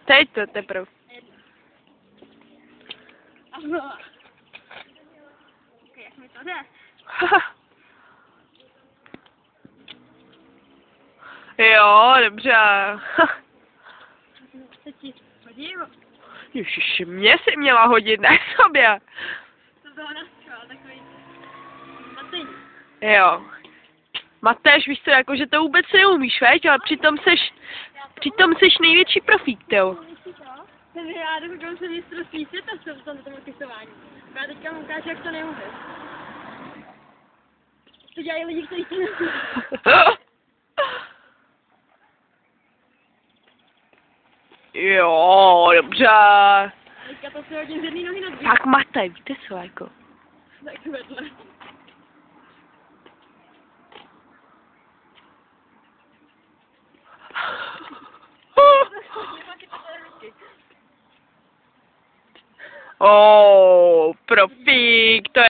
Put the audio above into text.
Teď to teprve. Ano. Ok, jak mi to jde? Jo, dobře. Se ti hodí? Ježiši, mě si měla hodit, ne sobě. To bylo naschvál, takový matení. Jo. Mateš, víš co, jako, že to vůbec neumíš, veď, ale přitom seš největší profík, jo. Já dokonce mistrovství světa jsem tam na tom okysování. Já teďka mu ukážu, jak to neumím. To dělají lidi, kteří to neumí. Jo, dobře. Teďka to si hodím z jedné nohy na dvě. Tak Matej, víte co, jako. Tak vedle. Profík, to je